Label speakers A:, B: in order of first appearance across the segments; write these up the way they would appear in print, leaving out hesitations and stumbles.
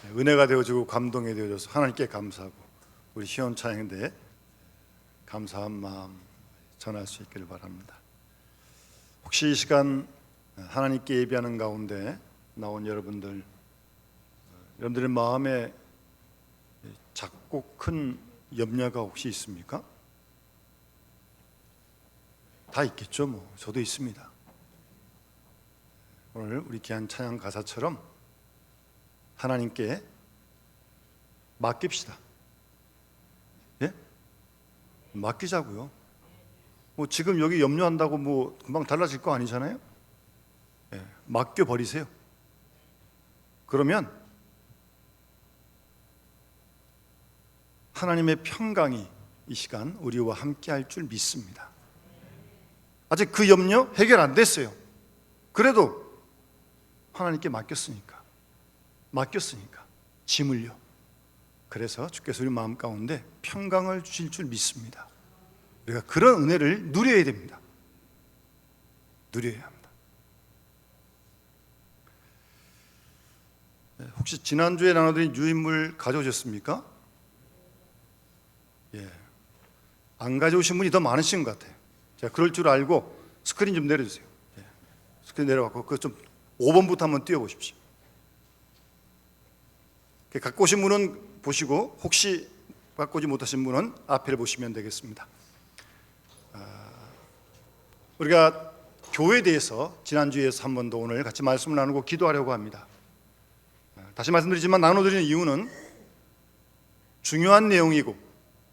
A: 은혜가 되어지고 감동이 되어져서 하나님께 감사하고 우리 시온 찬양대에 감사한 마음 전할 수 있기를 바랍니다. 혹시 이 시간 하나님께 예배하는 가운데 나온 여러분들의 마음에 작고 큰 염려가 혹시 있습니까? 다 있겠죠. 뭐 저도 있습니다. 오늘 우리 귀한 찬양 가사처럼 하나님께 맡깁시다. 예? 맡기자고요. 뭐 지금 여기 염려한다고 뭐 금방 달라질 거 아니잖아요. 예, 맡겨 버리세요. 그러면 하나님의 평강이 이 시간 우리와 함께 할 줄 믿습니다. 아직 그 염려 해결 안 됐어요. 그래도 하나님께 맡겼으니까 짐을요. 그래서 주께서 우리 마음 가운데 평강을 주실 줄 믿습니다. 우리가 그런 은혜를 누려야 됩니다. 누려야 합니다. 혹시 지난주에 나눠드린 유인물 가져오셨습니까? 예, 안 가져오신 분이 더 많으신 것 같아요. 제가 그럴 줄 알고 스크린 좀 내려주세요. 예, 스크린 내려갖고 그거 좀 5번부터 한번 띄워보십시오. 갖고 오신 분은 보시고 혹시 갖고 오지 못하신 분은 앞에를 보시면 되겠습니다. 우리가 교회에 대해서 지난주에서 한 번 더 오늘 같이 말씀을 나누고 기도하려고 합니다. 다시 말씀드리지만 나눠드리는 이유는 중요한 내용이고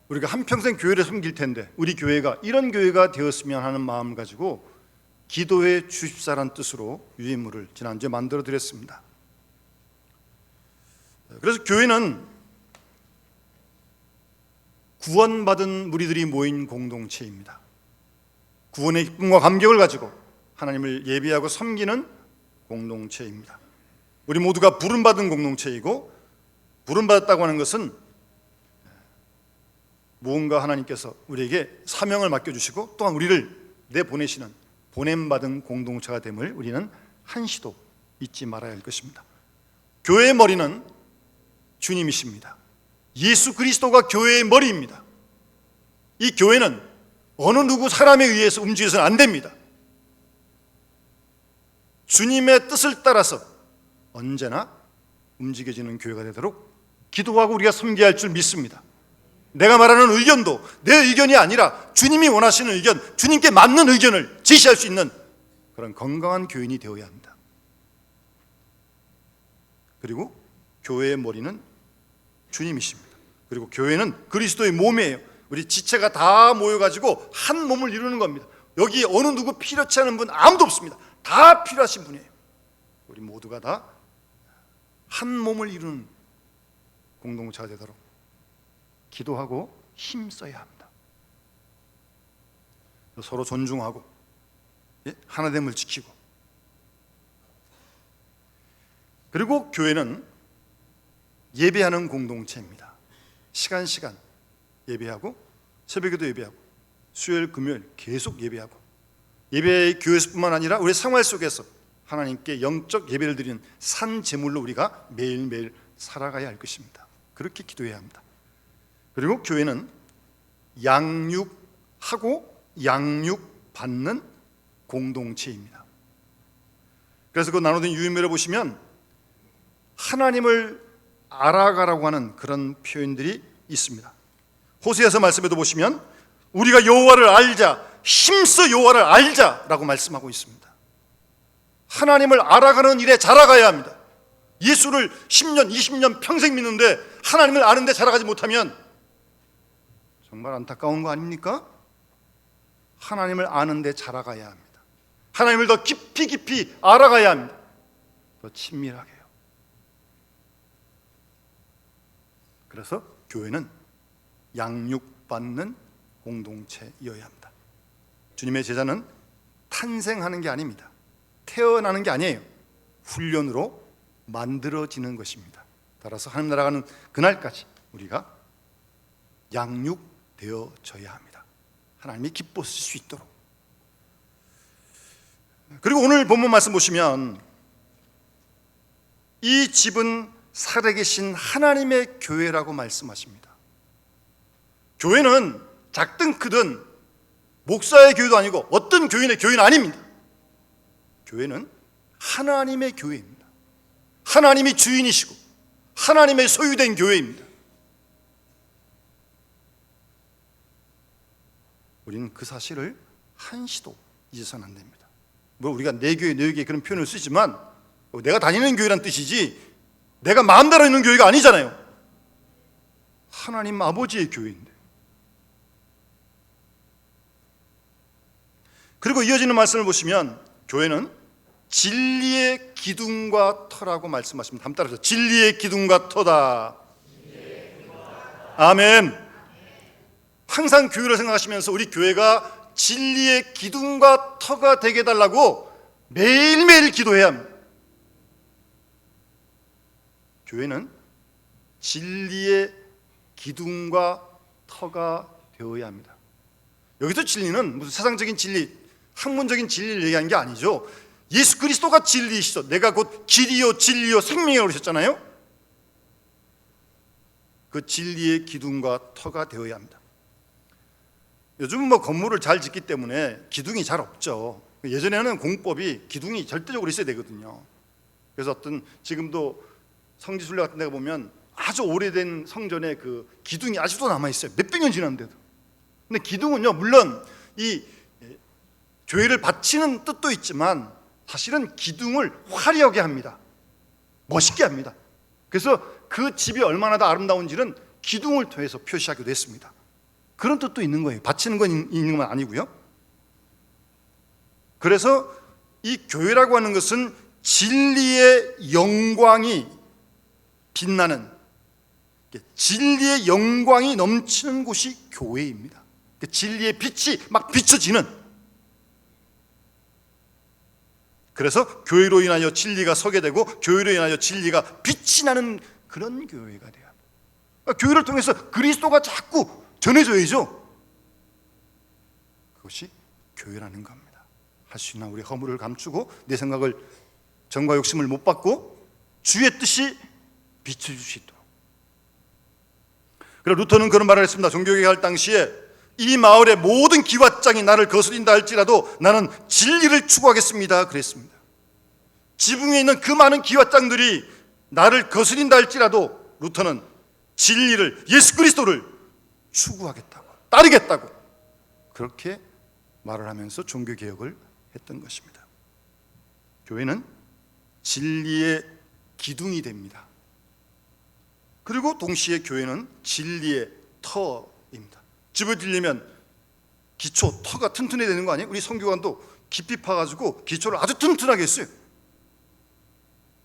A: 우리가 한평생 교회를 섬길 텐데 우리 교회가 이런 교회가 되었으면 하는 마음을 가지고 기도해 주십사라는 뜻으로 유인물을 지난주에 만들어 드렸습니다. 그래서 교회는 구원받은 무리들이 모인 공동체입니다. 구원의 기쁨과 감격을 가지고 하나님을 예배하고 섬기는 공동체입니다. 우리 모두가 부름받은 공동체이고 부름받았다고 하는 것은 무언가 하나님께서 우리에게 사명을 맡겨주시고 또한 우리를 내보내시는 보냄받은 공동체가 됨을 우리는 한시도 잊지 말아야 할 것입니다. 교회의 머리는 주님이십니다. 예수 그리스도가 교회의 머리입니다. 이 교회는 어느 누구 사람에 의해서 움직여서는 안 됩니다. 주님의 뜻을 따라서 언제나 움직여지는 교회가 되도록 기도하고 우리가 섬겨야 할 줄 믿습니다. 내가 말하는 의견도 내 의견이 아니라 주님이 원하시는 의견, 주님께 맞는 의견을 제시할 수 있는 그런 건강한 교인이 되어야 합니다. 그리고 교회의 머리는 주님이십니다. 그리고 교회는 그리스도의 몸이에요. 우리 지체가 다 모여가지고 한 몸을 이루는 겁니다. 여기 어느 누구 필요치 않은 분 아무도 없습니다. 다 필요하신 분이에요. 우리 모두가 다 한 몸을 이루는 공동체가 되도록 기도하고 힘써야 합니다. 서로 존중하고 하나됨을 지키고 그리고 교회는 예배하는 공동체입니다. 시간 예배하고 새벽에도 예배하고 수요일 금요일 계속 예배하고 예배 교회에서뿐만 아니라 우리 생활 속에서 하나님께 영적 예배를 드리는 산 제물로 우리가 매일매일 살아가야 할 것입니다. 그렇게 기도해야 합니다. 그리고 교회는 양육하고 양육받는 공동체입니다. 그래서 그 나눠진 유인물에 보시면 하나님을 알아가라고 하는 그런 표현들이 있습니다. 호세아서 말씀에도 보시면 우리가 여호와를 알자, 힘써 여호와를 알자라고 말씀하고 있습니다. 하나님을 알아가는 일에 자라가야 합니다. 예수를 10년, 20년 평생 믿는데 하나님을 아는데 자라가지 못하면 정말 안타까운 거 아닙니까? 하나님을 아는데 자라가야 합니다. 하나님을 더 깊이 알아가야 합니다. 더 친밀하게요. 그래서 교회는 양육받는 공동체여야 합니다. 주님의 제자는 탄생하는 게 아닙니다. 태어나는 게 아니에요. 훈련으로 만들어지는 것입니다. 따라서 하나님 나라 가는 그날까지 우리가 양육되어져야 합니다. 하나님이 기뻐하실 수 있도록. 그리고 오늘 본문 말씀 보시면 이 집은 살아계신 하나님의 교회라고 말씀하십니다. 교회는 작든 크든 목사의 교회도 아니고 어떤 교인의 교회는 아닙니다. 교회는 하나님의 교회입니다. 하나님이 주인이시고 하나님의 소유된 교회입니다. 우리는 그 사실을 한시도 잊어서는 안 됩니다. 뭐 우리가 내 교회, 내 교회 그런 표현을 쓰지만 내가 다니는 교회란 뜻이지 내가 마음대로 있는 교회가 아니잖아요. 하나님 아버지의 교회인데. 그리고 이어지는 말씀을 보시면 교회는 진리의 기둥과 터라고 말씀하십니다. 한번 따라서 진리의 기둥과 터다. 아멘. 항상 교회를 생각하시면서 우리 교회가 진리의 기둥과 터가 되게 해달라고 매일매일 기도해야 합니다. 교회는 진리의 기둥과 터가 되어야 합니다. 여기서 진리는 무슨 세상적인 진리, 학문적인 진리를 얘기하는 게 아니죠. 예수 그리스도가 진리이시죠. 내가 곧 길이요 진리요 생명이라고 그러셨잖아요. 그 진리의 기둥과 터가 되어야 합니다. 요즘은 뭐 건물을 잘 짓기 때문에 기둥이 잘 없죠. 예전에는 공법이 기둥이 절대적으로 있어야 되거든요. 그래서 어떤 지금도 성지순례 같은 데 보면 아주 오래된 성전에 그 기둥이 아직도 남아있어요. 몇백 년 지났는데도. 근데 기둥은요, 물론 이 교회를 바치는 뜻도 있지만 사실은 기둥을 화려하게 합니다. 멋있게 합니다. 그래서 그 집이 얼마나 더 아름다운지는 기둥을 통해서 표시하기도 했습니다. 그런 뜻도 있는 거예요. 바치는 건 있는 건 아니고요. 그래서 이 교회라고 하는 것은 진리의 영광이 빛나는, 진리의 영광이 넘치는 곳이 교회입니다. 진리의 빛이 막 비춰지는, 그래서 교회로 인하여 진리가 서게 되고 교회로 인하여 진리가 빛이 나는 그런 교회가 돼야 합니다. 교회를 통해서 그리스도가 자꾸 전해져야죠. 그것이 교회라는 겁니다. 할 수 있나 우리 허물을 감추고 내 생각을 정과 욕심을 못 받고 주의 뜻이 비춰줄 수 있도록. 그래서 루터는 그런 말을 했습니다. 종교개혁 할 당시에 이 마을의 모든 기왓장이 나를 거스린다 할지라도 나는 진리를 추구하겠습니다 그랬습니다. 지붕에 있는 그 많은 기왓장들이 나를 거스린다 할지라도 루터는 진리를, 예수 그리스도를 추구하겠다고, 따르겠다고 그렇게 말을 하면서 종교개혁을 했던 것입니다. 교회는 진리의 기둥이 됩니다. 그리고 동시에 교회는 진리의 터입니다. 집을 지으려면 기초, 터가 튼튼해야 되는 거 아니에요? 우리 성교관도 깊이 파가지고 기초를 아주 튼튼하게 했어요.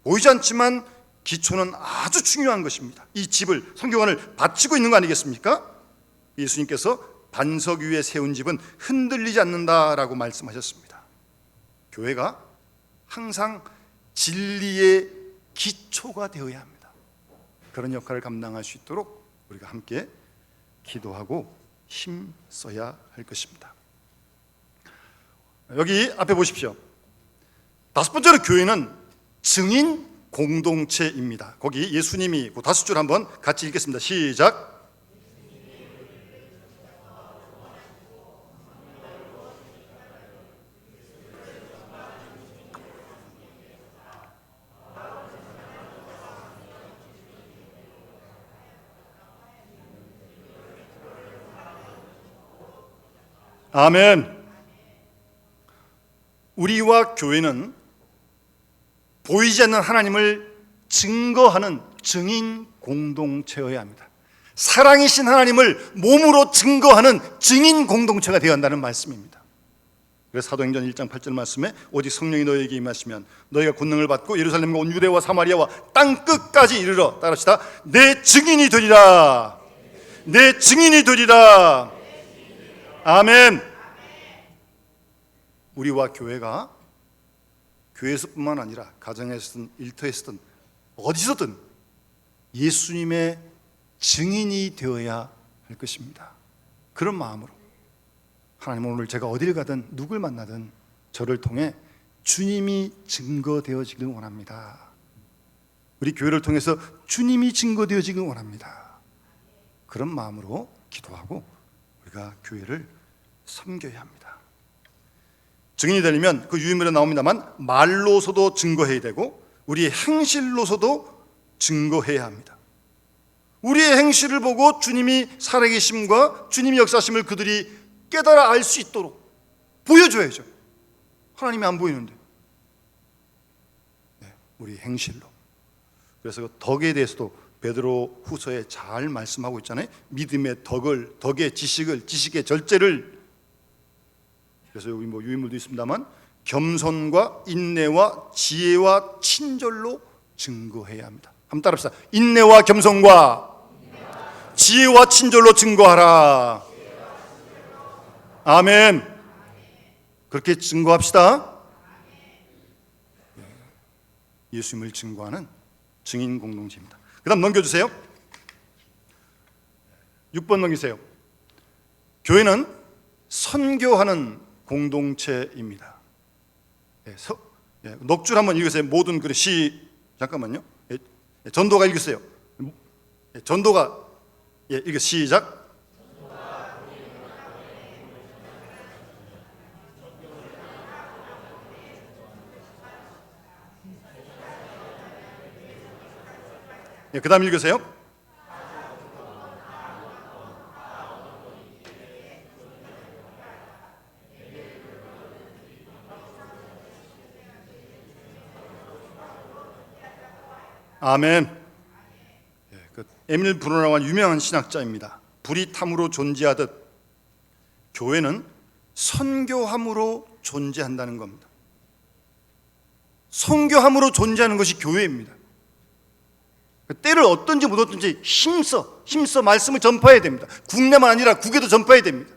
A: 보이지 않지만 기초는 아주 중요한 것입니다. 이 집을, 성교관을 바치고 있는 거 아니겠습니까? 예수님께서 반석 위에 세운 집은 흔들리지 않는다라고 말씀하셨습니다. 교회가 항상 진리의 기초가 되어야 합니다. 그런 역할을 감당할 수 있도록 우리가 함께 기도하고 힘써야 할 것입니다. 여기 앞에 보십시오. 다섯 번째로 교회는 증인 공동체입니다. 거기 예수님이 그 다섯 줄 한번 같이 읽겠습니다. 시작. 아멘. 우리와 교회는 보이지 않는 하나님을 증거하는 증인 공동체여야 합니다. 사랑이신 하나님을 몸으로 증거하는 증인 공동체가 되어야 한다는 말씀입니다. 그래서 사도행전 1장 8절 말씀에 오직 성령이 너희에게 임하시면 너희가 권능을 받고 예루살렘과 온 유대와 사마리아와 땅 끝까지 이르러, 따라합시다, 내 증인이 되리라. 내 증인이 되리라. 아멘. 우리와 교회가 교회에서뿐만 아니라 가정에서든 일터에서든 어디서든 예수님의 증인이 되어야 할 것입니다. 그런 마음으로 하나님, 오늘 제가 어딜 가든 누굴 만나든 저를 통해 주님이 증거되어지기를 원합니다. 우리 교회를 통해서 주님이 증거되어지길 원합니다. 그런 마음으로 기도하고 우리가 교회를 섬겨야 합니다. 증인이 되려면 그 유인물에 나옵니다만 말로서도 증거해야 되고 우리의 행실로서도 증거해야 합니다. 우리의 행실을 보고 주님이 살아계심과 주님이 역사하심을 그들이 깨달아 알 수 있도록 보여줘야죠. 하나님이 안 보이는데. 네, 우리 행실로. 그래서 그 덕에 대해서도 베드로 후서에 잘 말씀하고 있잖아요. 믿음의 덕을, 덕의 지식을, 지식의 절제를. 그래서 여기 뭐 유인물도 있습니다만 겸손과 인내와 지혜와 친절로 증거해야 합니다. 한번 따라합시다. 인내와 겸손과 지혜와 친절로 증거하라. 아멘. 그렇게 증거합시다. 예수님을 증거하는 증인 공동체입니다. 그 다음 넘겨주세요. 6번 넘기세요. 교회는 선교하는 공동체입니다. 넋줄 한번 읽으세요. 모든 글에 잠깐만요. 전도가 읽으세요. 전도가 읽으세요. 시작. 그 다음 읽으세요. 아멘. 에밀 브루너라고 유명한 신학자입니다. 불이 탐으로 존재하듯 교회는 선교함으로 존재한다는 겁니다. 선교함으로 존재하는 것이 교회입니다. 때를 어떤지 못 어떤지 힘써 말씀을 전파해야 됩니다. 국내만 아니라 국외도 전파해야 됩니다.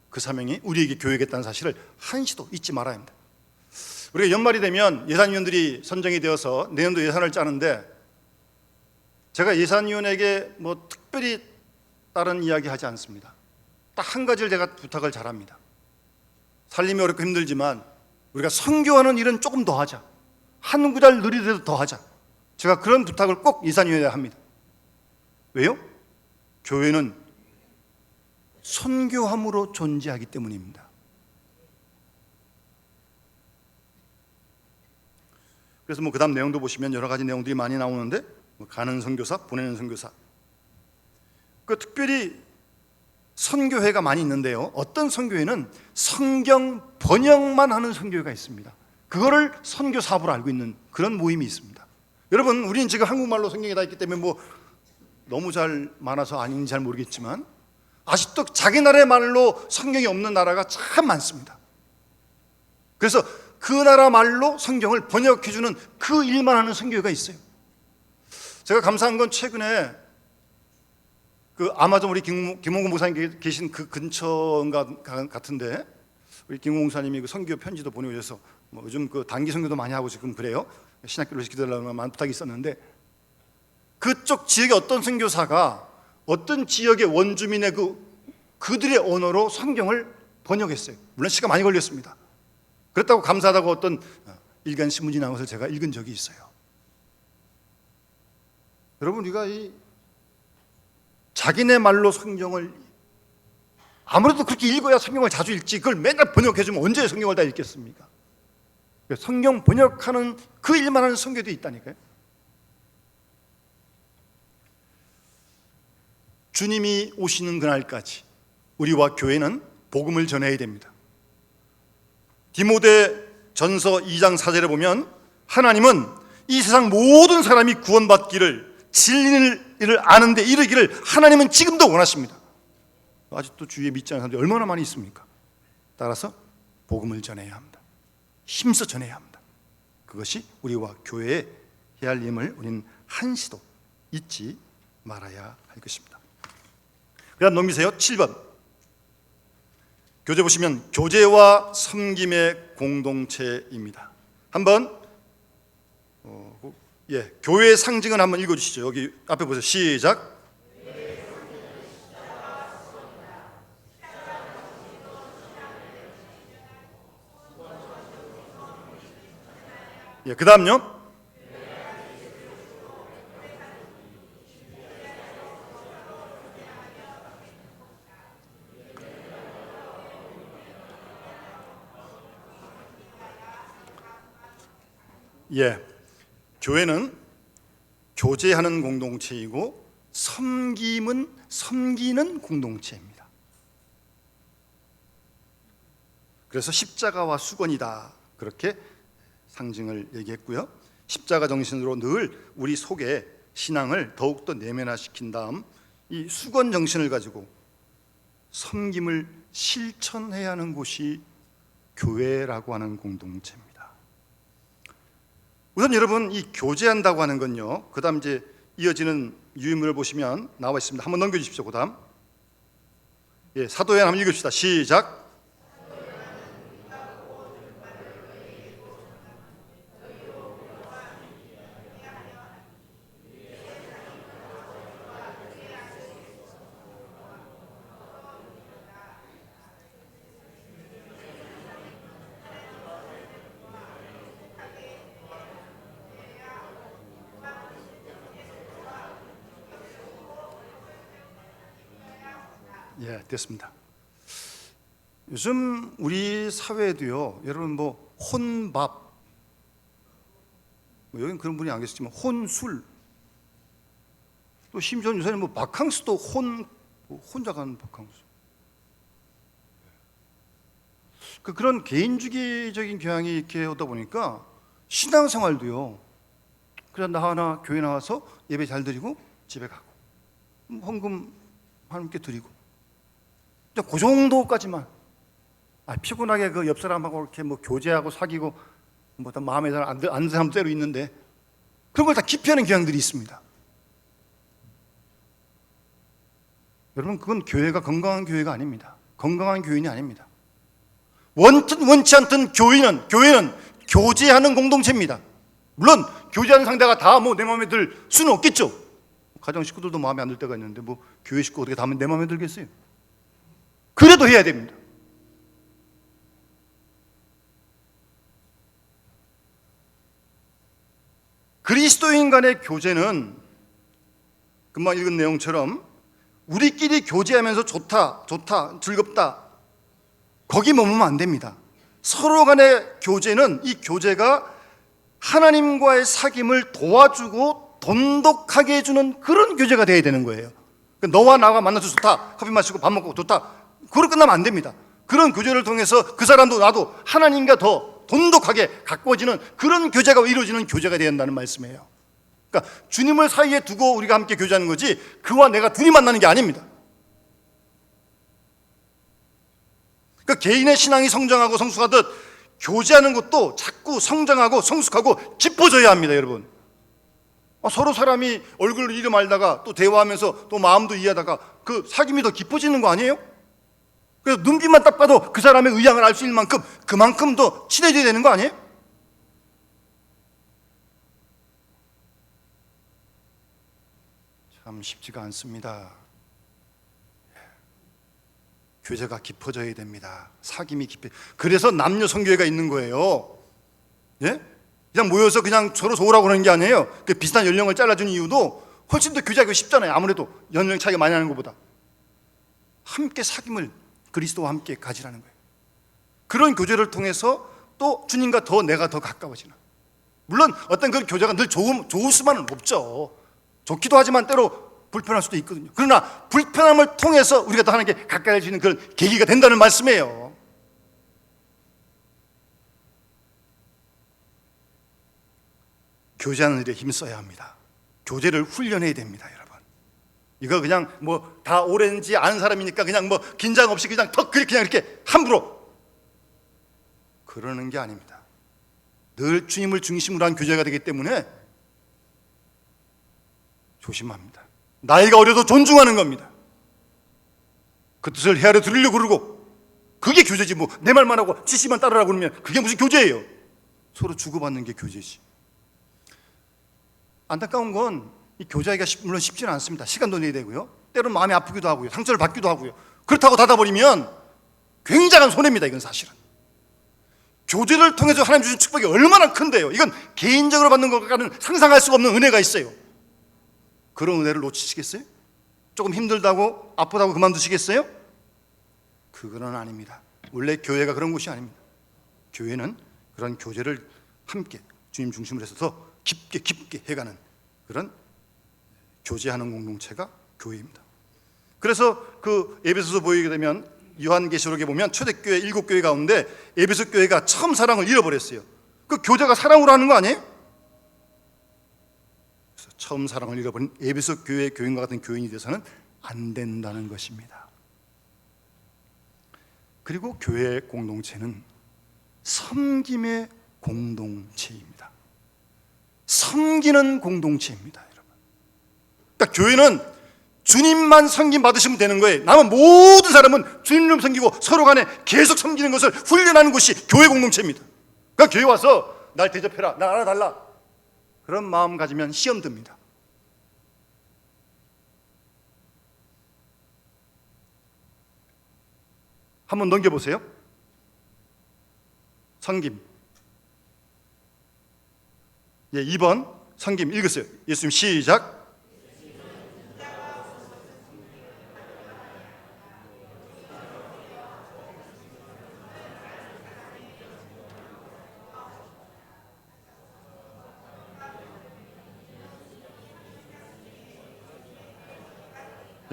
A: 그 사명이 우리에게 교회겠다는 사실을 한시도 잊지 말아야 합니다. 우리가 연말이 되면 예산위원들이 선정이 되어서 내년도 예산을 짜는데 제가 예산위원에게 뭐 특별히 다른 이야기 하지 않습니다. 딱 한 가지를 제가 부탁을 잘합니다. 살림이 어렵고 힘들지만 우리가 선교하는 일은 조금 더 하자. 한 구달 느리더라도 더 하자. 제가 그런 부탁을 꼭 예산위원회에 합니다. 왜요? 교회는 선교함으로 존재하기 때문입니다. 그래서 뭐 그 다음 내용도 보시면 여러 가지 내용들이 많이 나오는데 가는 선교사, 보내는 선교사. 그 특별히 선교회가 많이 있는데요. 어떤 선교회는 성경 번역만 하는 선교회가 있습니다. 그거를 선교 사업으로 알고 있는 그런 모임이 있습니다. 여러분, 우리는 지금 한국말로 성경이 다 있기 때문에 뭐 너무 잘 많아서 아닌지 잘 모르겠지만 아직도 자기 나라의 말로 성경이 없는 나라가 참 많습니다. 그래서 그 나라 말로 성경을 번역해주는 그 일만 하는 선교회가 있어요. 제가 감사한 건 최근에 그 아마존 우리 김홍구 목사님 계신 그 근처인가 같은데 우리 김홍구 목사님이 그 선교 편지도 보내주셔서 뭐 요즘 그 단기 선교도 많이 하고 지금 그래요. 신학교를 시키달라는 많은 부탁이 있었는데 그쪽 지역의 어떤 선교사가 어떤 지역의 원주민의 그들의 언어로 성경을 번역했어요. 물론 시간 많이 걸렸습니다. 그렇다고 감사하다고 어떤 일간 신문이 나온 것을 제가 읽은 적이 있어요. 여러분, 우리가 이 자기네 말로 성경을 아무래도 그렇게 읽어야 성경을 자주 읽지 그걸 맨날 번역해주면 언제 성경을 다 읽겠습니까? 성경 번역하는 그 일만 하는 선교도 있다니까요. 주님이 오시는 그날까지 우리와 교회는 복음을 전해야 됩니다. 디모데 전서 2장 4절에 보면 하나님은 이 세상 모든 사람이 구원받기를 진리를 아는데 이르기를 하나님은 지금도 원하십니다. 아직도 주위에 믿지 않는 사람들이 얼마나 많이 있습니까? 따라서 복음을 전해야 합니다. 힘써 전해야 합니다. 그것이 우리와 교회에 해야 할 일임을 우리는 한시도 잊지 말아야 할 것입니다. 그 다음 넘기세요. 7번 교재 보시면 교제와 섬김의 공동체입니다. 한번 교회의 상징을 한번 읽어주시죠. 여기 앞에 보세요. 시작. 그 다음요. 예, 교회는 교제하는 공동체이고 섬기는 공동체입니다. 그래서 십자가와 수건이다, 그렇게 상징을 얘기했고요. 십자가 정신으로 늘 우리 속에 신앙을 더욱더 내면화시킨 다음 이 수건 정신을 가지고 섬김을 실천해야 하는 곳이 교회라고 하는 공동체입니다. 우선 여러분, 이 교제한다고 하는 건요, 그 다음 이제 이어지는 유인물을 보시면 나와 있습니다. 한번 넘겨주십시오. 그 다음, 예, 사도행 한번 읽읍시다. 시작. 예, 됐습니다. 요즘 우리 사회에도요, 여러분 뭐 혼밥, 뭐 여긴 그런 분이 안 계시지만 혼술, 또 심지어 요새는 뭐 바캉스도 혼자 가는 바캉스. 그런 개인주의적인 경향이 이렇게 오다 보니까 신앙생활도요, 그냥 나 하나 교회 나와서 예배 잘 드리고 집에 가고 헌금 하나님께 드리고 그 정도까지만. 피곤하게 그 옆 사람하고 이렇게 뭐 교제하고 사귀고 뭐 마음에 잘 안 드는 사람 때로 있는데 그런 걸 다 기피하는 경향들이 있습니다. 여러분, 그건 교회가 건강한 교회가 아닙니다. 건강한 교인이 아닙니다. 원치 않든 교회는 교제하는 공동체입니다. 물론 교제하는 상대가 다 뭐 내 마음에 들 수는 없겠죠. 가정 식구들도 마음에 안 들 때가 있는데 뭐 교회 식구 어떻게 다 내 마음에 들겠어요? 그래도 해야 됩니다. 그리스도인 간의 교제는 금방 읽은 내용처럼 우리끼리 교제하면서 좋다, 즐겁다, 거기 머무면 안 됩니다. 서로 간의 교제는, 이 교제가 하나님과의 사귐을 도와주고 돈독하게 해주는 그런 교제가 되어야 되는 거예요. 너와 나가 만나서 좋다, 커피 마시고 밥 먹고 좋다, 그걸 끝나면 안 됩니다. 그런 교제를 통해서 그 사람도 나도 하나님과 더 돈독하게 가까워지는 그런 교제가 이루어지는 교제가 되어야 한다는 말씀이에요. 그러니까 주님을 사이에 두고 우리가 함께 교제하는 거지, 그와 내가 둘이 만나는 게 아닙니다. 그러니까 개인의 신앙이 성장하고 성숙하듯 교제하는 것도 자꾸 성장하고 성숙하고 깊어져야 합니다, 여러분. 서로 사람이 얼굴을 잃어 말다가 또 대화하면서 또 마음도 이해하다가 그 사귐이 더 깊어지는 거 아니에요? 그래서 눈빛만 딱 봐도 그 사람의 의향을 알 수 있는 만큼 그만큼 더 친해져야 되는 거 아니에요? 참 쉽지가 않습니다. 교제가 깊어져야 됩니다. 사귐이 깊어. 그래서 남녀 성교회가 있는 거예요. 예? 그냥 모여서 그냥 서로 좋으라고 그러는 게 아니에요. 그 비슷한 연령을 잘라준 이유도 훨씬 더 교제하기 쉽잖아요. 아무래도 연령 차이가 많이 나는 것보다. 함께 사귐을 그리스도와 함께 가지라는 거예요. 그런 교제를 통해서 또 주님과 내가 더 가까워지는. 물론 어떤 그런 교제가 늘 좋을 수만은 없죠. 좋기도 하지만 때로 불편할 수도 있거든요. 그러나 불편함을 통해서 우리가 더 하나님께 가까워지는 그런 계기가 된다는 말씀이에요. 교제하는 일에 힘써야 합니다. 교제를 훈련해야 됩니다, 여러분. 이거 그냥 뭐 다 오래는지 아는 사람이니까 그냥 뭐 긴장 없이 그냥 그냥 이렇게 함부로 그러는 게 아닙니다. 늘 주님을 중심으로 한 교제가 되기 때문에 조심합니다. 나이가 어려도 존중하는 겁니다. 그 뜻을 헤아려 들으려고 그러고, 그게 교제지. 뭐 내 말만 하고 지시만 따르라고 그러면 그게 무슨 교제예요? 서로 주고받는 게 교제지. 안타까운 건 이 교제하기가 물론 쉽지는 않습니다. 시간도 내야 되고요, 때로는 마음이 아프기도 하고요, 상처를 받기도 하고요. 그렇다고 닫아버리면 굉장한 손해입니다. 이건 사실은 교제를 통해서 하나님 주신 축복이 얼마나 큰데요. 이건 개인적으로 받는 것과는 상상할 수가 없는 은혜가 있어요. 그런 은혜를 놓치시겠어요? 조금 힘들다고 아프다고 그만두시겠어요? 그거는 아닙니다. 원래 교회가 그런 곳이 아닙니다. 교회는 그런 교제를 함께 주님 중심으로 해서 더 깊게 깊게 해가는 그런 교제하는 공동체가 교회입니다. 그래서 그 에베소서 보이게 되면 요한계시록에 보면 초대교회 7교회 가운데 에베소 교회가 처음 사랑을 잃어버렸어요. 그 교제가 사랑으로 하는 거 아니에요? 그래서 처음 사랑을 잃어버린 에베소 교회 교인과 같은 교인이 돼서는 안 된다는 것입니다. 그리고 교회 공동체는 섬김의 공동체입니다. 섬기는 공동체입니다, 여러분. 그러니까 교회는 주님만 섬김 받으시면 되는 거예요. 남은 모든 사람은 주님을 섬기고 서로 간에 계속 섬기는 것을 훈련하는 것이 교회 공동체입니다. 그러니까 교회 와서 날 대접해라, 날 알아달라, 그런 마음 가지면 시험 듭니다. 한번 넘겨보세요. 섬김. 2번 섬김 읽으세요. 예수님 시작.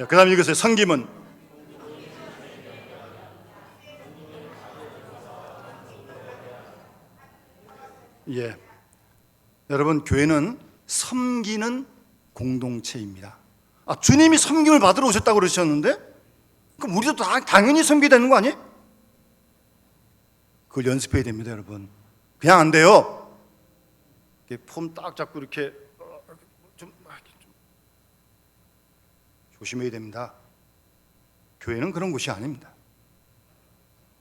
A: 그 다음 읽으세요. 섬김은 여러분, 교회는 섬기는 공동체입니다. 주님이 섬김을 받으러 오셨다고 그러셨는데 그럼 우리도 당연히 섬겨야 되는 거 아니에요? 그걸 연습해야 됩니다, 여러분. 그냥 안 돼요. 폼 딱 잡고 이렇게 좀 조심해야 됩니다. 교회는 그런 곳이 아닙니다.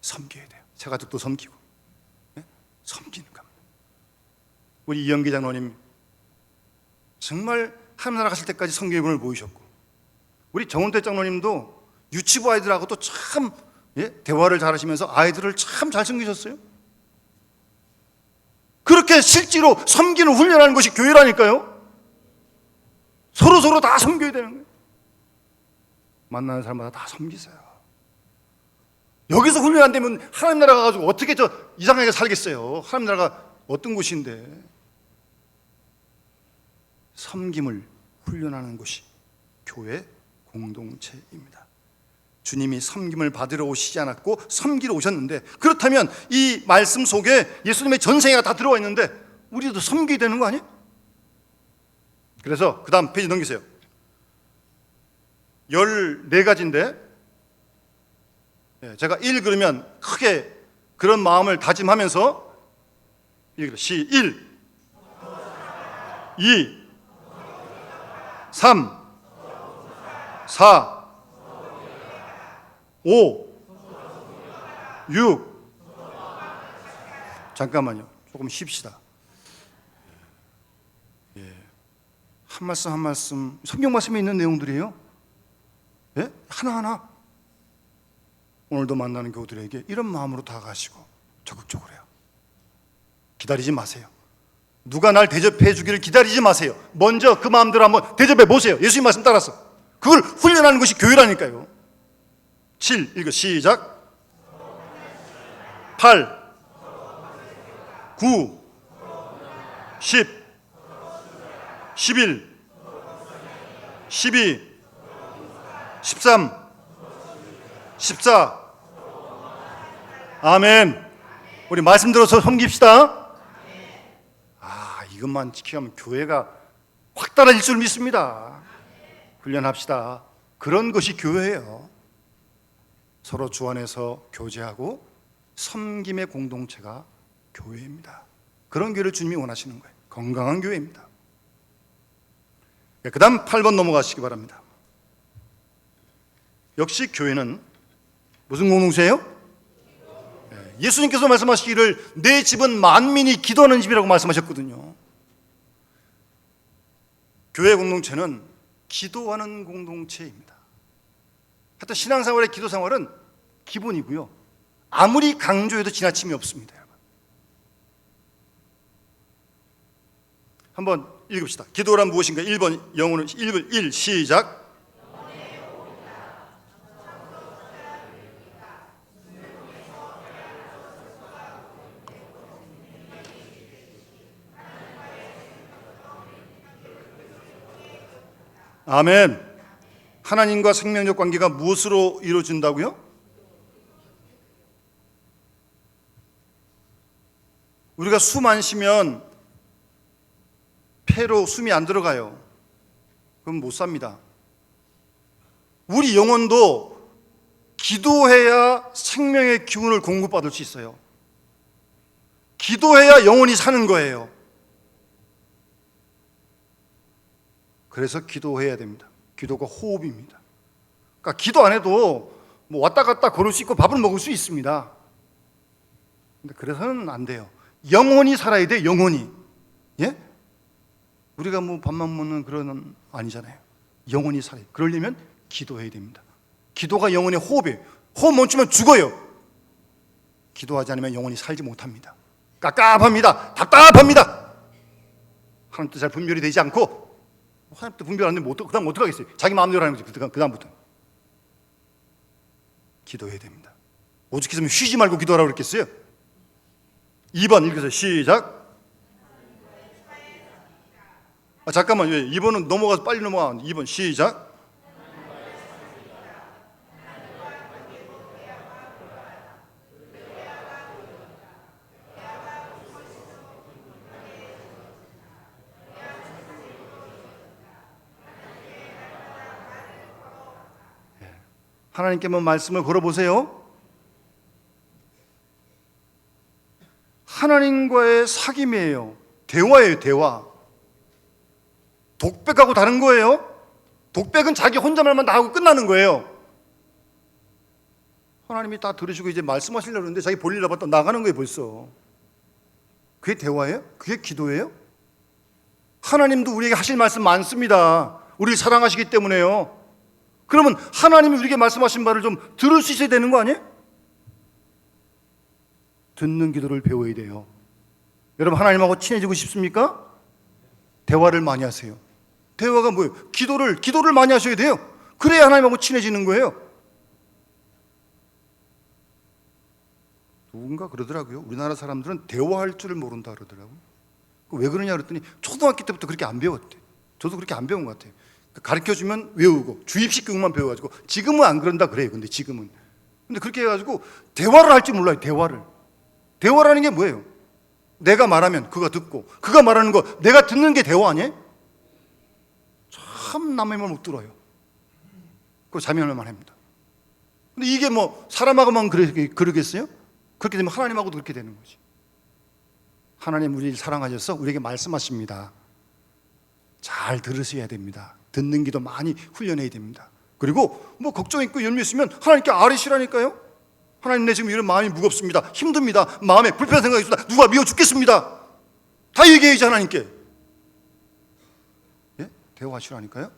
A: 섬겨야 돼요. 제가족도 섬기고, 섬기는 겁니다. 우리 이영기 장로님 정말 하나님 나라 가실 때까지 섬김의 분을 보이셨고, 우리 정원태 장로님도 유치부 아이들하고도 참 대화를 잘하시면서 아이들을 참 잘 섬기셨어요. 그렇게 실제로 섬기는 훈련하는 것이 교회라니까요. 서로 다 섬겨야 되는 거예요. 만나는 사람마다 다 섬기세요. 여기서 훈련 안 되면 하나님 나라 가가지고 어떻게 이상하게 살겠어요. 하나님 나라가 어떤 곳인데. 섬김을 훈련하는 것이 교회 공동체입니다. 주님이 섬김을 받으러 오시지 않았고 섬기러 오셨는데, 그렇다면 이 말씀 속에 예수님의 전생애가 다 들어와 있는데 우리도 섬기게 되는 거 아니에요? 그래서 그 다음 페이지 넘기세요. 14가지인데 제가 1 그러면 크게 그런 마음을 다짐하면서 1, 2, 3, 4, 5, 6. 잠깐만요. 조금 쉽시다. 한 말씀 한 말씀 성경 말씀에 있는 내용들이에요. 하나하나 오늘도 만나는 교우들에게 이런 마음으로 다가가시고 적극적으로 해요. 기다리지 마세요. 누가 날 대접해 주기를 기다리지 마세요. 먼저 그 마음대로 한번 대접해 보세요. 예수님 말씀 따라서. 그걸 훈련하는 것이 교회라니까요. 7 읽어 시작. 8 9 10 11 12 13 14. 아멘. 우리 말씀 들어서 섬깁시다. 이것만 지키면 교회가 확 달라질 줄 믿습니다. 훈련합시다. 그런 것이 교회예요. 서로 주 안에서 교제하고 섬김의 공동체가 교회입니다. 그런 교회를 주님이 원하시는 거예요. 건강한 교회입니다. 그 다음 8번 넘어가시기 바랍니다. 역시 교회는 무슨 공동체예요? 예수님께서 말씀하시기를 내 집은 만민이 기도하는 집이라고 말씀하셨거든요. 교회 공동체는 기도하는 공동체입니다. 하여튼 신앙생활의 기도생활은 기본이고요. 아무리 강조해도 지나침이 없습니다. 여러분. 한번 읽읍시다. 기도란 무엇인가? 1번 영어는 1 시작. 아멘. 하나님과 생명적 관계가 무엇으로 이루어진다고요? 우리가 숨 안 쉬면 폐로 숨이 안 들어가요. 그럼 못 삽니다. 우리 영혼도 기도해야 생명의 기운을 공급받을 수 있어요. 기도해야 영혼이 사는 거예요. 그래서 기도해야 됩니다. 기도가 호흡입니다. 그러니까 기도 안 해도 뭐 왔다 갔다 걸을 수 있고 밥을 먹을 수 있습니다. 근데 그래서는 안 돼요. 영혼이 살아야 돼. 영혼이. 예? 우리가 뭐 밥만 먹는 그런 아니잖아요. 영혼이 살아요. 그러려면 기도해야 됩니다. 기도가 영혼의 호흡이에요. 호흡 멈추면 죽어요. 기도하지 않으면 영혼이 살지 못합니다. 깝깝합니다. 답답합니다. 하나님도 잘 분별이 되지 않고, 하나님도 분별 안 되면 그다음 어떡하겠어요? 자기 마음대로 하는 거지. 그다음부터 기도해야 됩니다. 오죽 했으면 쉬지 말고 기도하라고 그랬겠어요? 2번 읽으세요. 시작. 잠깐만, 2번은 넘어가서 빨리 넘어가. 2번 시작. 하나님께만 말씀을 걸어보세요. 하나님과의 사귐이에요. 대화예요. 대화. 독백하고 다른 거예요. 독백은 자기 혼자 말만 다 하고 끝나는 거예요. 하나님이 다 들으시고 이제 말씀하시려고 하는데 자기 볼일 하다 나가는 거예요. 벌써. 그게 대화예요? 그게 기도예요? 하나님도 우리에게 하실 말씀 많습니다. 우리를 사랑하시기 때문에요. 그러면 하나님이 우리에게 말씀하신 말을 좀 들을 수 있어야 되는 거 아니에요? 듣는 기도를 배워야 돼요. 여러분, 하나님하고 친해지고 싶습니까? 대화를 많이 하세요. 대화가 뭐예요? 기도를 많이 하셔야 돼요. 그래야 하나님하고 친해지는 거예요. 누군가 그러더라고요. 우리나라 사람들은 대화할 줄을 모른다 그러더라고요. 왜 그러냐 그랬더니 초등학교 때부터 그렇게 안 배웠대. 저도 그렇게 안 배운 것 같아요. 가르쳐주면 외우고 주입식 교육만 배워가지고 지금은 안 그런다 그래요. 근데 지금은. 근데 그렇게 해가지고 대화를 할 줄 몰라요. 대화라는 게 뭐예요? 내가 말하면 그가 듣고, 그가 말하는 거 내가 듣는 게 대화 아니에요? 참 남의 말 못 들어요. 그거 자명할만 합니다. 근데 이게 뭐 사람하고만 그러겠어요? 그렇게 되면 하나님하고도 그렇게 되는 거지. 하나님 우리를 사랑하셔서 우리에게 말씀하십니다. 잘 들으셔야 됩니다. 듣는 기도 많이 훈련해야 됩니다. 그리고 뭐 걱정 있고 염려 있으면 하나님께 아뢰시라니까요. 하나님, 내 지금 이런 마음이 무겁습니다. 힘듭니다. 마음에 불편한 생각이 있습니다. 누가 미워 죽겠습니다. 다 얘기해야지 하나님께. 예? 대화하시라니까요.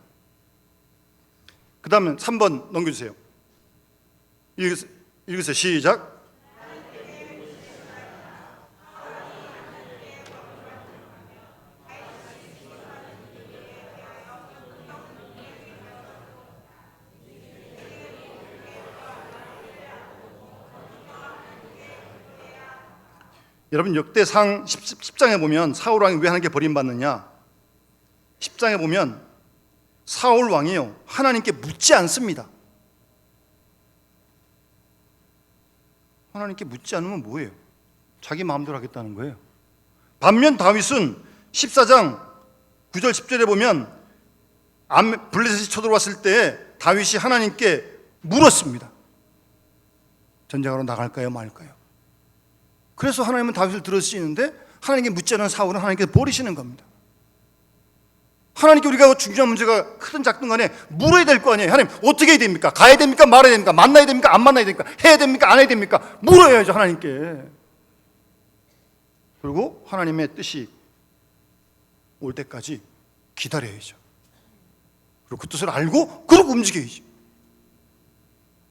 A: 그 다음에 3번 넘겨주세요. 읽으세요. 시작. 여러분, 역대상 10장에 보면 사울 왕이 왜 하나님께 버림받느냐? 10장에 보면 사울 왕이요, 하나님께 묻지 않습니다. 하나님께 묻지 않으면 뭐예요? 자기 마음대로 하겠다는 거예요. 반면 다윗은 14장 9절 10절에 보면 블레셋이 쳐들어왔을 때 다윗이 하나님께 물었습니다. 전쟁하러 나갈까요 말까요? 그래서 하나님은 다윗을 들으시는데 하나님께 묻지 않은 사울은 하나님께서 버리시는 겁니다. 하나님께 우리가 중요한 문제가 크든 작든 간에 물어야 될 거 아니에요. 하나님 어떻게 해야 됩니까? 가야 됩니까? 말아야 됩니까? 만나야 됩니까? 안 만나야 됩니까? 해야 됩니까? 안 해야 됩니까? 물어야죠 하나님께. 그리고 하나님의 뜻이 올 때까지 기다려야죠. 그리고 그 뜻을 알고 그러고 움직여야죠.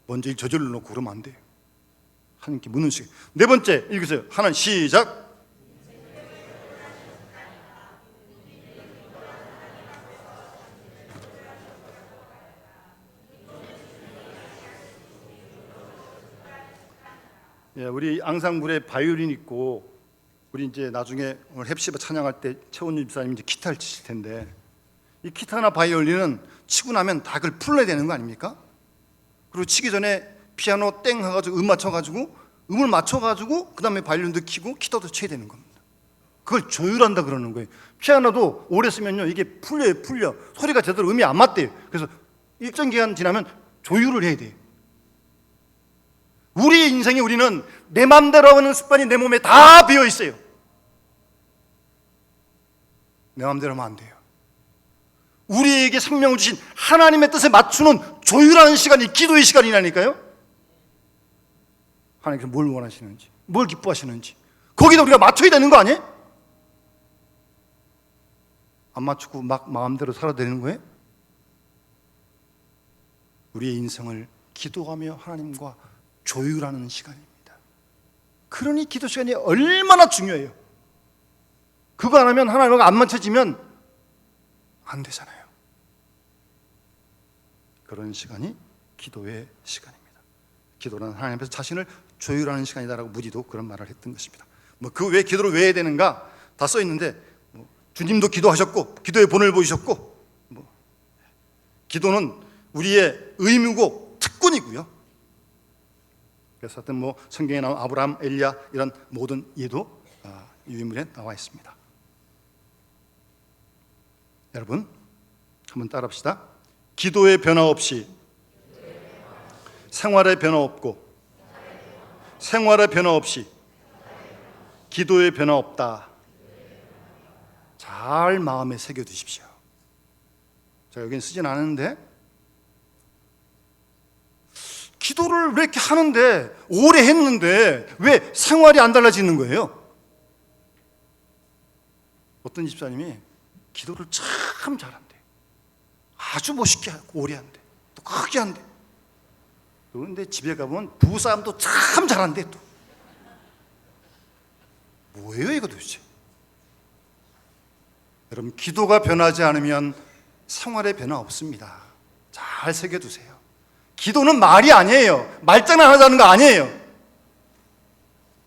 A: 먼저 저절로 놓고 그러면 안 돼요. 하나님께 묻는 시간. 네 번째 읽으세요. 하나 시작. 예, 우리 앙상블에 바이올린 있고, 우리 이제 나중에 오늘 헵시바 찬양할 때 최원주 집사님 이제 기타를 치실 텐데, 이 기타나 바이올린은 치고 나면 다 그걸 풀어야 되는 거 아닙니까? 그리고 치기 전에 피아노 땡 해가지고 맞춰가지고 음을 맞춰가지고 그 다음에 바이올린도 키고 기타도 쳐야 되는 겁니다. 그걸 조율한다 그러는 거예요. 피아노도 오래 쓰면요 이게 풀려 소리가 제대로 음이 안 맞대요. 그래서 일정 기간 지나면 조율을 해야 돼요. 우리의 인생에 우리는 내 맘대로 하는 습관이 내 몸에 다 배어 있어요. 내 맘대로 하면 안 돼요. 우리에게 생명을 주신 하나님의 뜻에 맞추는 조율하는 시간이 기도의 시간이라니까요. 하나님께서 뭘 원하시는지, 뭘 기뻐하시는지 거기다 우리가 맞춰야 되는 거 아니에요? 안 맞추고 막 마음대로 살아야 되는 거예요? 우리의 인생을 기도하며 하나님과 조율하는 시간입니다. 그러니 기도 시간이 얼마나 중요해요. 그거 안 하면 하나님과 안 맞춰지면 안 되잖아요. 그런 시간이 기도의 시간입니다. 기도는 하나님 앞에서 자신을 조율하는 시간이다라고 무디도 그런 말을 했던 것입니다. 그 왜 기도를 왜 해야 되는가 다 써 있는데 주님도 기도하셨고 기도의 본을 보이셨고 기도는 우리의 의무고 특권이고요. 그래서 하여튼 성경에 나온 아브라함, 엘리야 이런 모든 예도 유인물에 나와 있습니다. 여러분 한번 따라합시다. 기도의 변화 없이 생활의 변화 없고 생활의 변화 없이 기도의 변화 없다. 잘 마음에 새겨두십시오. 제가 여기는 쓰진 않았는데 기도를 왜 이렇게 하는데 오래 했는데 왜 생활이 안 달라지는 거예요? 어떤 집사님이 기도를 참 잘한대. 아주 멋있게 하고 오래 한대. 또 크게 한대. 그런데 집에 가보면 부부싸움도 참 잘한대 또. 뭐예요 이거 도대체? 여러분 기도가 변하지 않으면 생활에 변화 없습니다. 잘 새겨두세요. 기도는 말이 아니에요. 말장난 하자는 거 아니에요.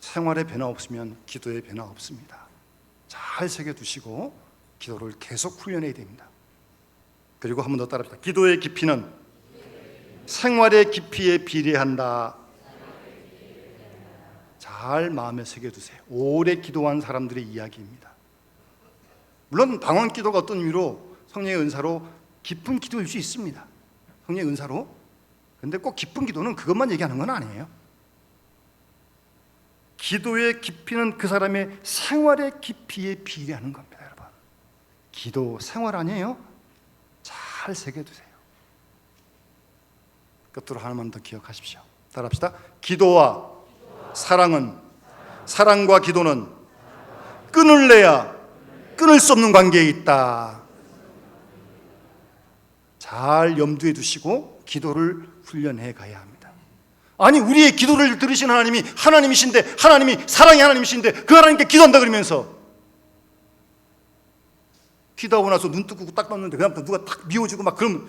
A: 생활에 변화 없으면 기도에 변화 없습니다. 잘 새겨두시고 기도를 계속 훈련해야 됩니다. 그리고 한 번 더 따라합시다. 기도의 깊이는 생활의 깊이에 비례한다. 잘 마음에 새겨두세요. 오래 기도한 사람들의 이야기입니다. 물론 방언 기도가 어떤 의미로 성령의 은사로 깊은 기도일 수 있습니다. 성령의 은사로. 근데 꼭 깊은 기도는 그것만 얘기하는 건 아니에요. 기도의 깊이는 그 사람의 생활의 깊이에 비례하는 겁니다, 여러분. 기도 생활 아니에요? 잘 새겨두세요. 끝으로 하나만 더 기억하십시오. 따라합시다. 기도와 사랑은, 사랑과 기도는 끈을 내야 끊을 수 없는 관계에 있다. 잘 염두에 두시고 기도를 훈련해 가야 합니다. 아니 우리의 기도를 들으신 하나님이 하나님이신데, 하나님이 사랑의 하나님이신데 그 하나님께 기도한다 그러면서 기도하고 나서 눈 뜨고 딱 떴는데 그다음부터 누가 딱 미워지고 막 그러면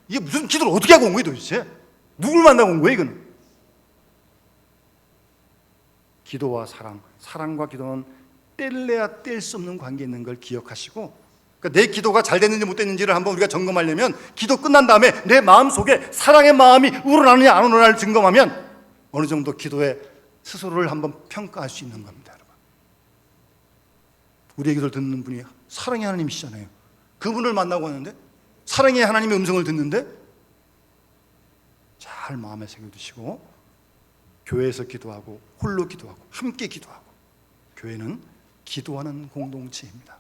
A: 이게 무슨 기도를 어떻게 하고 온 거예요 도대체? 누굴 만나고 온 거예요 이거는? 기도와 사랑, 사랑과 기도는 뗄래야 뗄 수 없는 관계에 있는 걸 기억하시고, 그러니까 내 기도가 잘 됐는지 못 됐는지를 한번 우리가 점검하려면 기도 끝난 다음에 내 마음속에 사랑의 마음이 우러나느냐 안 우러나느냐를 점검하면 어느 정도 기도에 스스로를 한번 평가할 수 있는 겁니다. 여러분. 우리의 기도를 듣는 분이 사랑의 하나님이시잖아요. 그분을 만나고 왔는데 사랑의 하나님의 음성을 듣는데 잘 마음에 새겨두시고 교회에서 기도하고 홀로 기도하고 함께 기도하고, 교회는 기도하는 공동체입니다.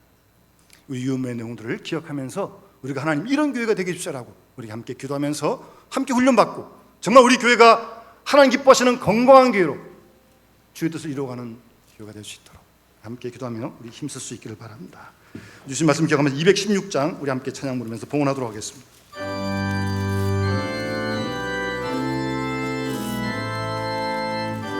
A: 위험의 내용들을 기억하면서 우리가 하나님 이런 교회가 되게 해주시라고 우리 함께 기도하면서 함께 훈련받고 정말 우리 교회가 하나님 기뻐하시는 건강한 교회로 주의 뜻을 이루어가는 교회가 될 수 있도록 함께 기도하며 우리 힘쓸 수 있기를 바랍니다. 주신 말씀 기억하면서 216장 우리 함께 찬양 부르면서 봉헌하도록 하겠습니다.